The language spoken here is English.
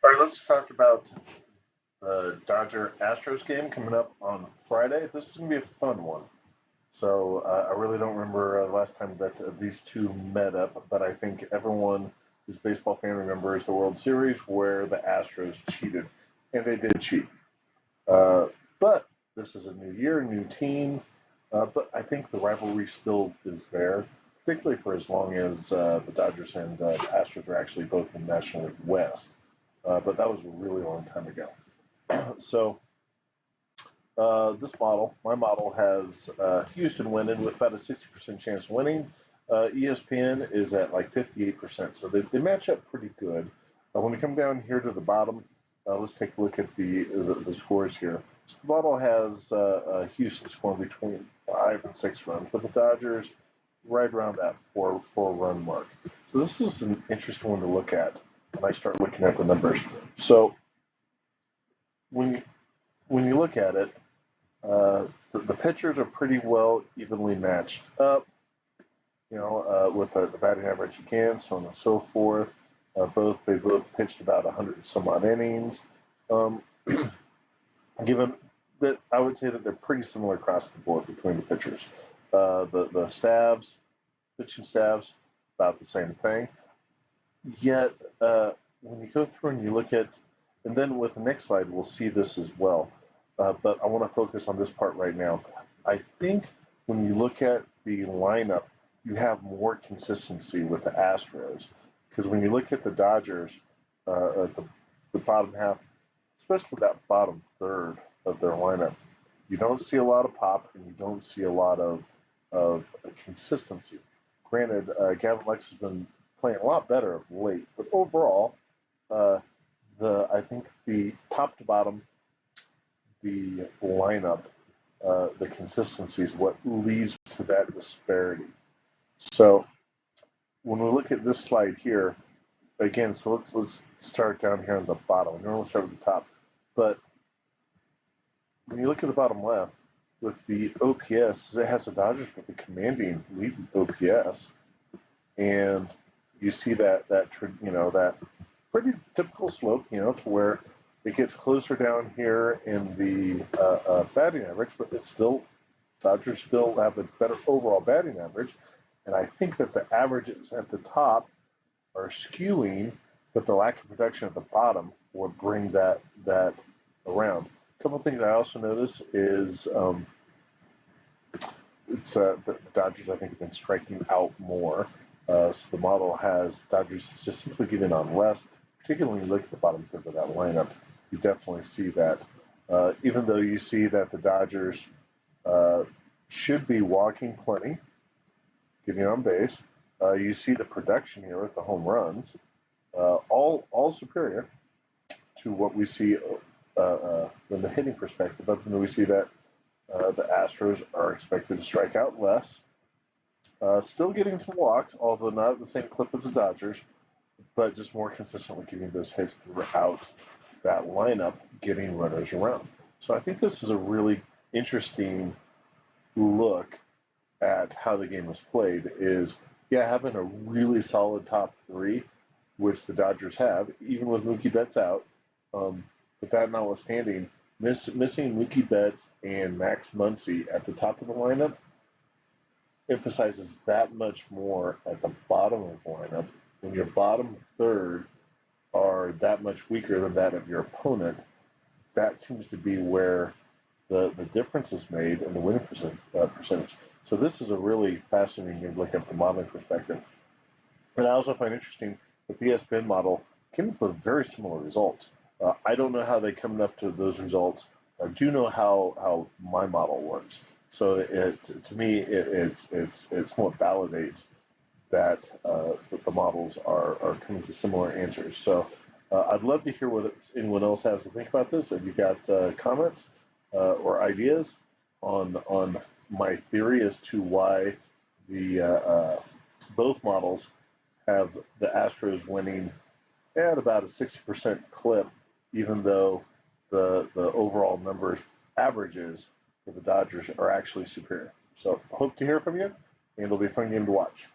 All right, let's talk about the Dodger Astros game coming up on Friday. This is going to be a fun one. So I really don't remember the last time that these two met up, but I think everyone who's a baseball fan remembers the World Series where the Astros cheated, and they did cheat. Uh, but this is a new year, new team. But I think the rivalry still is there, particularly for as long as the Dodgers and Astros are actually both in the National League West. But that was a really long time ago. So this model, my model, has Houston winning with about a 60% chance of winning. ESPN is at like 58%, so they match up pretty good. When we come down here to the bottom, let's take a look at the scores here. So the model has Houston scoring between 5 and 6 runs, but the Dodgers right around that four run mark. So this is an interesting one to look at when I start looking at the numbers. So when you, when you look at it, the pitchers are pretty well evenly matched up, with the batting average against, so on and so forth. They both pitched about 100 some odd innings. Um, Given that, I would say that they're pretty similar across the board between the pitchers. The staffs, pitching staffs, about the same thing. Yet, when you go through and you look at, and then with the next slide, we'll see this as well. But I want to focus on this part right now. I think when you look at the lineup, you have more consistency with the Astros. Because when you look at the Dodgers, at the bottom half, especially that bottom third of their lineup, you don't see a lot of pop and you don't see a lot of consistency. Granted, Gavin Lux has been playing a lot better of late, but overall, uh, I think the top to bottom, the lineup, the consistency is what leads to that disparity. So when we look at this slide here, again, so let's start down here on the bottom. We normally start with the top, but when you look at the bottom left with the OPS, it has the Dodgers with the commanding lead OPS, and you see that pretty typical slope, to where it gets closer down here in the batting average, but it's still Dodgers still have a better overall batting average, and I think that the averages at the top are skewing, but the lack of production at the bottom will bring that around. A couple of things I also notice is it's the Dodgers, I think, have been striking out more. So the model has Dodgers just simply getting on less, particularly when you look at the bottom third of that lineup. You definitely see that. Even though you see that the Dodgers uh, should be walking plenty, getting on base, you see the production here with the home runs, all superior to what we see in the hitting perspective. But then we see that the Astros are expected to strike out less, still getting some walks, although not at the same clip as the Dodgers, but just more consistently getting those hits throughout that lineup, getting runners around. So I think this is a really interesting look at how the game was played. Is having a really solid top three, which the Dodgers have, even with Mookie Betts out. But that notwithstanding, missing Mookie Betts and Max Muncy at the top of the lineup emphasizes that much more at the bottom of the lineup when your bottom third are that much weaker than that of your opponent. That seems to be where the difference is made in the winning percentage. So this is a really fascinating game to look at from a modeling perspective. And I also find interesting that the ESPN model came up with very similar results. I don't know how they come up to those results. I do know how my model works. So to me, it somewhat validates that the models are coming to similar answers. So I'd love to hear what anyone else has to think about this. If you've got comments or ideas on my theory as to why the both models have the Astros winning at about a 60% clip, even though the overall numbers averages for the Dodgers are actually superior. So hope to hear from you, and it'll be a fun game to watch.